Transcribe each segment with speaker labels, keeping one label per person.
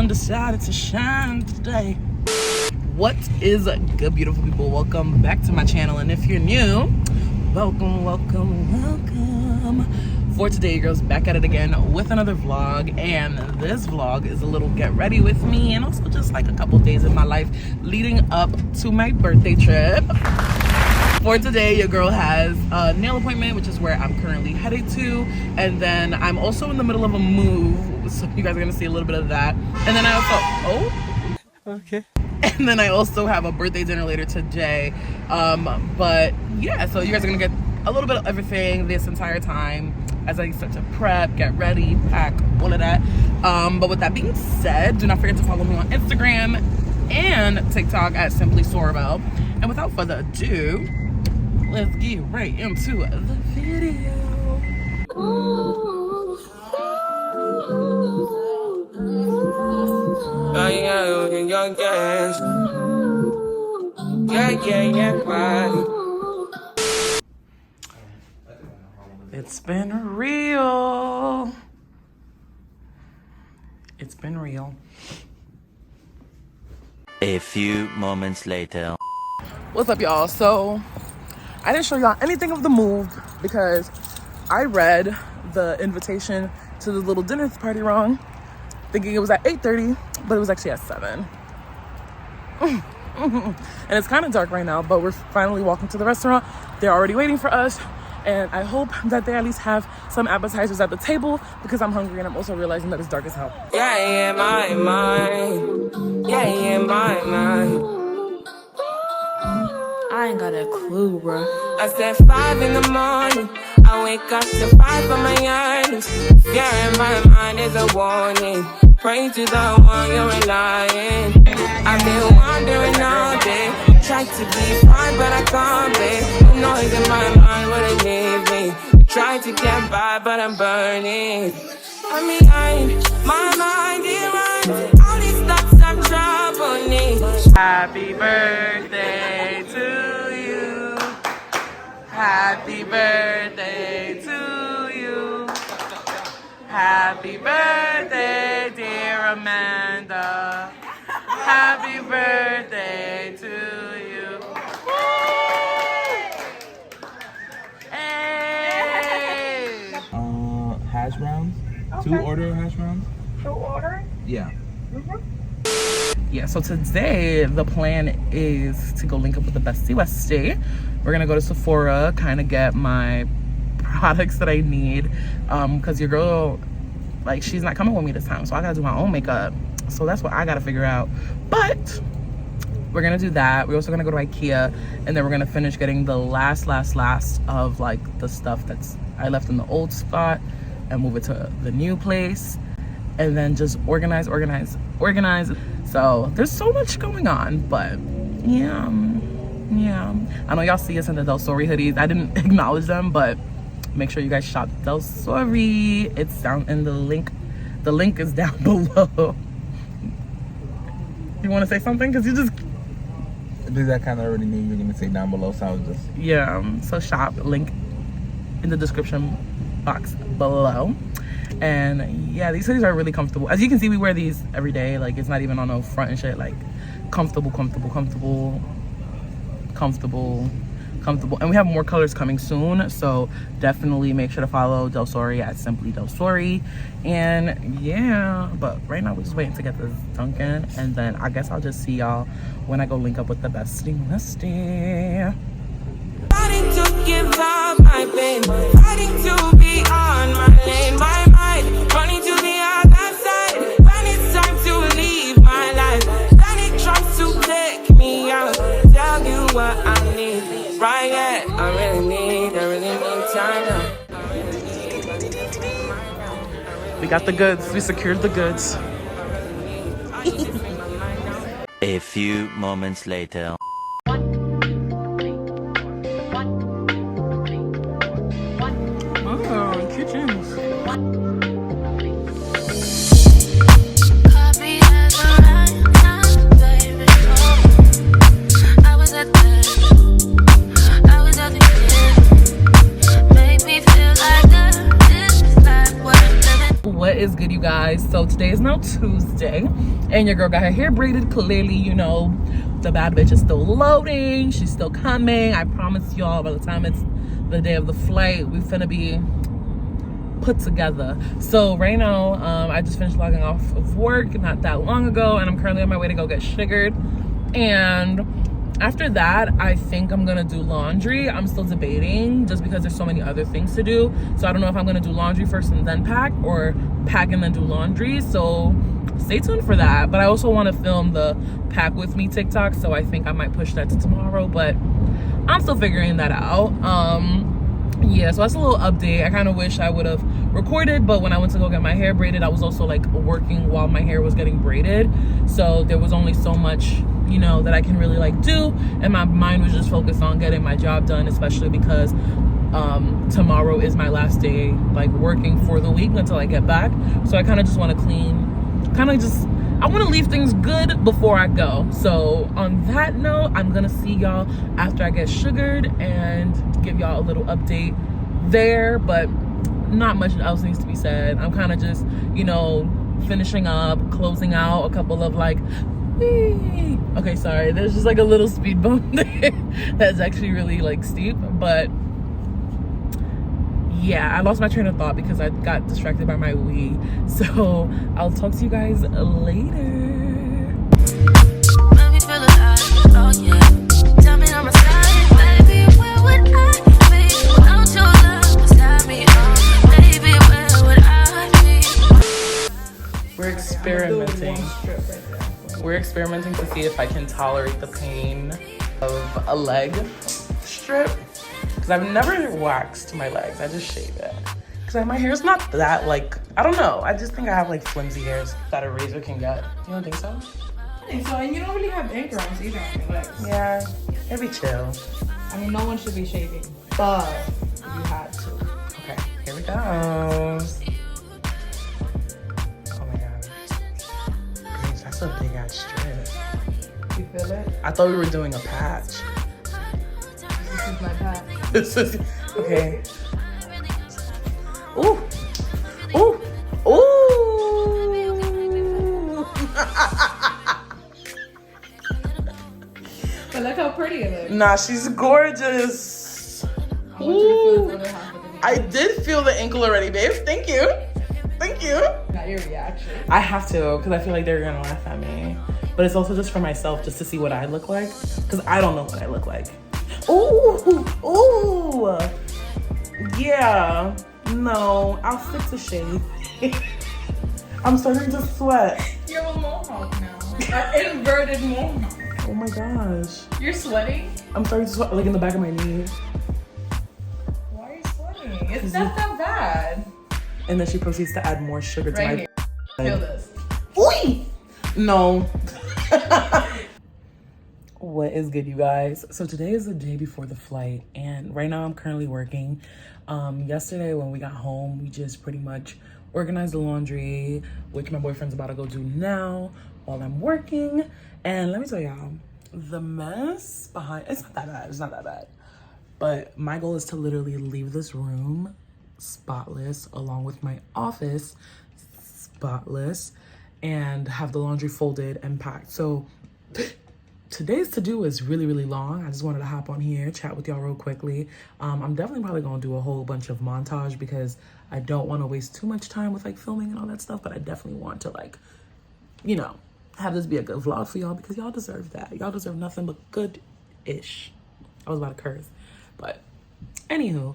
Speaker 1: sun decided to shine today. What is good, beautiful people? Welcome back to my channel, and if you're new, welcome, welcome, welcome. For today, girls, back at it again with another vlog, and this vlog is a little get ready with me, and also just like a couple days in my life leading up to my birthday trip. For today, your girl has a nail appointment, which is where I'm currently headed to, and then I'm also in the middle of a move, so you guys are gonna see a little bit of that. And then I also and then I also have a birthday dinner later today. But yeah, so you guys are gonna get a little bit of everything this entire time as I start to prep, get ready, pack, all of that. But with that being said, do not forget to follow me on Instagram and TikTok at simply Soribel. And without further ado, let's get right into the video. It's been real. It's been real.
Speaker 2: A few moments later.
Speaker 1: What's up, y'all? So I didn't show y'all anything of the move because I read the invitation to the little dinner party wrong, thinking it was at 8:30, but it was actually at 7. And it's kind of dark right now, but we're finally walking to the restaurant. They're already waiting for us, and I hope that they at least have some appetizers at the table because I'm hungry, and I'm also realizing that it's dark as hell.
Speaker 3: Yeah, my mind. Yeah, my mind.
Speaker 4: I ain't got a clue, bro.
Speaker 3: I said 5 in the morning. I wake up to 5 for my earnings. Yeah, my mind is a warning. Pray to the one you're relying. I've been wandering all day. Try to be fine, but I can't be. The noise in my mind wouldn't leave me. Try to get by, but I'm burning. I'm behind. My mind, it runs. All these thoughts are troubling me.
Speaker 1: Happy birthday to you. Happy birthday to you. Happy birthday, dear Amanda. Happy birthday to you. Hey!
Speaker 5: Hash browns. Okay. 2 order hash browns.
Speaker 6: 2 order?
Speaker 5: Yeah.
Speaker 1: Yeah, so today the plan is to go link up with the bestie Westie. We're gonna go to Sephora, kind of get my products that I need, because your girl, like, she's not coming with me this time, so I gotta do my own makeup. So that's what I gotta figure out. But we're gonna do that. We're also gonna go to Ikea, and then we're gonna finish getting the last of like the stuff that's I left in the old spot and move it to the new place, and then just organize. So there's so much going on, but yeah. I know y'all see us in the DELSORI hoodies. I didn't acknowledge them, but make sure you guys shop DELSORI. It's down in the link. The link is down below. You want to say something? Because you just...
Speaker 5: I kind of already knew you were going to say down below, so I was just...
Speaker 1: Yeah, so shop, link in the description box below. And yeah, these hoodies are really comfortable. As you can see, we wear these every day. Like, it's not even on the front and shit. Like, comfortable. And we have more colors coming soon, so definitely make sure to follow DELSORI at simply DELSORI. And yeah, but right now we're just waiting to get this Dunkin', and then I guess I'll just see y'all when I go link up with the bestie Westie.
Speaker 3: Fighting to give up my pain. Fighting to be on my lane. My mind running to the other side. When it's time to leave my life, then it tries to take me out. Tell you what I need. Right, yeah, I really need time now.
Speaker 1: We got the goods. We secured the goods.
Speaker 2: A few moments later.
Speaker 1: Oh, kitchens. What is good, you guys? So today is now Tuesday. Tuesday, and your girl got her hair braided. Clearly, you know, the bad bitch is still loading. She's still coming. I promise y'all, by the time it's the day of the flight, we finna be put together. So right now, I just finished logging off of work not that long ago, and I'm currently on my way to go get sugared. And after that, I think I'm gonna do laundry. I'm still debating just because there's so many other things to do. So I don't know if I'm gonna do laundry first and then pack, or pack and then do laundry. So stay tuned for that. But I also want to film the pack with me TikTok, so I think I might push that to tomorrow, but I'm still figuring that out. Yeah, so that's a little update. I kind of wish I would have recorded, but when I went to go get my hair braided, I was also like working while my hair was getting braided, so there was only so much, you know, that I can really like do, and my mind was just focused on getting my job done, especially because tomorrow is my last day like working for the week until I get back. So I kind of just want to I want to leave things good before I go. So on that note, I'm gonna see y'all after I get sugared and give y'all a little update there, but not much else needs to be said. I'm kind of just, you know, finishing up, closing out a couple of like, okay, sorry, there's just like a little speed bump there that's actually really like steep, but yeah, I lost my train of thought because I got distracted by my Wii. So I'll talk to you guys later. We're experimenting to see if I can tolerate the pain of a leg strip, because I've never waxed my legs. I just shave it because my hair's not that like, I don't know, I just think I have like flimsy hairs that a razor can get. You don't think so?
Speaker 4: I think so, and you don't really have ingrowns either on your legs.
Speaker 1: Yeah, it'd be chill.
Speaker 4: I mean, no one should be shaving, but you had to.
Speaker 1: Okay, here we go. That's a big ass strip.
Speaker 4: You feel it?
Speaker 1: I thought we were doing a patch.
Speaker 4: This is my patch.
Speaker 1: This is, okay. Ooh. Ooh. Ooh.
Speaker 4: But look how pretty it looks.
Speaker 1: Nah, she's gorgeous.
Speaker 4: I want you to feel the other half of the video.
Speaker 1: I did feel the ankle already, babe. Thank you. Thank you.
Speaker 4: Not your reaction.
Speaker 1: I have to, because I feel like they're gonna laugh at me. But it's also just for myself, just to see what I look like. Because I don't know what I look like. Ooh, ooh. Yeah, no, I'll stick to shade. I'm starting to sweat.
Speaker 4: You're a mohawk now. An inverted mohawk.
Speaker 1: Oh my gosh.
Speaker 4: You're sweating?
Speaker 1: I'm starting to sweat, like in the back of my knee.
Speaker 4: Why are you sweating? It's not that bad.
Speaker 1: And then she proceeds to add more sugar to
Speaker 4: Right
Speaker 1: my
Speaker 4: here. Feel this.
Speaker 1: Oi! No. What is good, you guys? So today is the day before the flight, and right now I'm currently working. Yesterday when we got home, we just pretty much organized the laundry, which my boyfriend's about to go do now while I'm working. And let me tell y'all, the mess behind, it's not that bad. But my goal is to literally leave this room spotless, along with my office spotless, and have the laundry folded and packed. So today's to-do is really long. I just wanted to hop on here, chat with y'all real quickly. I'm definitely probably gonna do a whole bunch of montage because I don't want to waste too much time with like filming and all that stuff, but I definitely want to, like, you know, have this be a good vlog for y'all because y'all deserve that. Y'all deserve nothing but good-ish. I was about to curse, but anywho.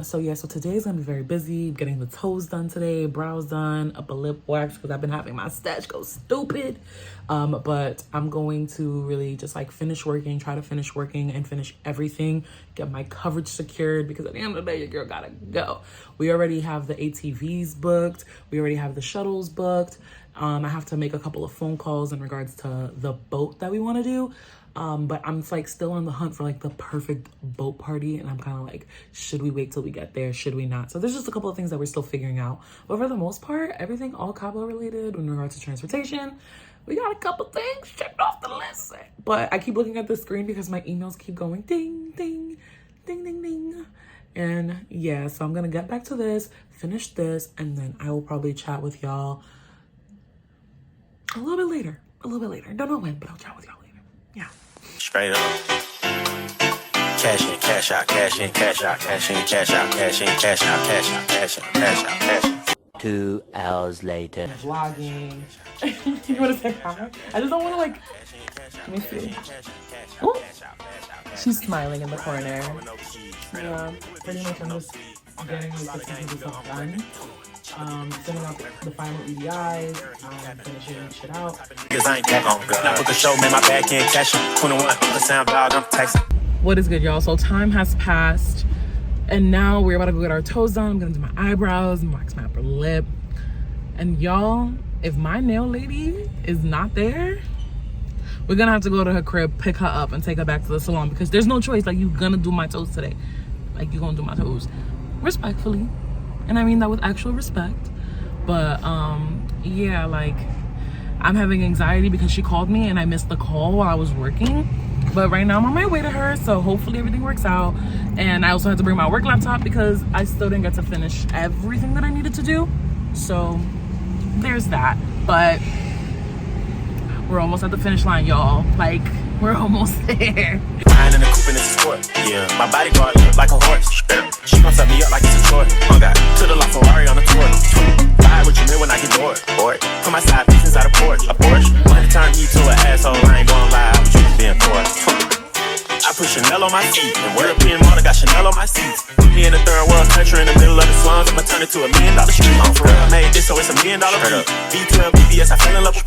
Speaker 1: So yeah, so today is gonna be very busy, getting the toes done today, brows done, upper lip wax, because I've been having my stash go stupid. But I'm going to really just like finish working, try to finish working and finish everything, get my coverage secured, because at the end of the day, your girl gotta go. We already have the ATVs booked. We already have the shuttles booked. I have to make a couple of phone calls in regards to the boat that we wanna do. But I'm like still on the hunt for like the perfect boat party, and I'm kind of like, should we wait till we get there? Should we not? So there's just a couple of things that we're still figuring out. But for the most part, everything all Cabo related in regards to transportation. We got a couple things checked off the list. But I keep looking at the screen because my emails keep going ding, ding, ding, ding, ding. And yeah, so I'm gonna get back to this, finish this, and then I will probably chat with y'all a little bit later. Don't know when, but I'll chat with y'all later. Yeah.
Speaker 6: Straight up. Cash in, cash out, cash in, cash out, cash in, cash out, cash in, cash out, cash out, cash in, cash out, cash out.
Speaker 2: 2 hours later.
Speaker 1: Vlogging. You wanna say hi? I just don't wanna like. Let me see. Ooh. She's smiling in the corner. Yeah, pretty much I'm just getting like the technical stuff done. Sending out the final EDIs, finishing shit out.
Speaker 6: Cause I ain't back on God. Now book a show, man, my bag can't cash it. 21, the sound dog, I'm texting.
Speaker 1: What is good, y'all? So time has passed, and now we're about to go get our toes done. I'm gonna do my eyebrows and wax my upper lip. And y'all, if my nail lady is not there, we're gonna have to go to her crib, pick her up, and take her back to the salon because there's no choice. Like, you're gonna do my toes today. Like, you're gonna do my toes respectfully. And I mean that with actual respect. But yeah, like, I'm having anxiety because she called me and I missed the call while I was working. But right now I'm on my way to her, so hopefully everything works out. And I also had to bring my work laptop because I still didn't get to finish everything that I needed to do. So there's that. But we're almost at the finish line, y'all. Like, we're almost there.
Speaker 6: Riding in the coupe and it's a sport. Yeah, my bodyguard look like a horse. She gon' set me up like it's a toy. Oh God, to the La Ferrari on the tour. Ride with your man when I get bored. Bored. Put my side piece inside a Porsche. A Porsche. Wanna turn me to an asshole. I ain't gon' lie, I was used to being poor. I put Chanel on my feet. And European model got Chanel on my seats. Put me in a third world country in the middle of the slums. I'ma turn it to $1 million street. On for real, I made this, so it's $1 million beat. V12, BBS, I fell in love with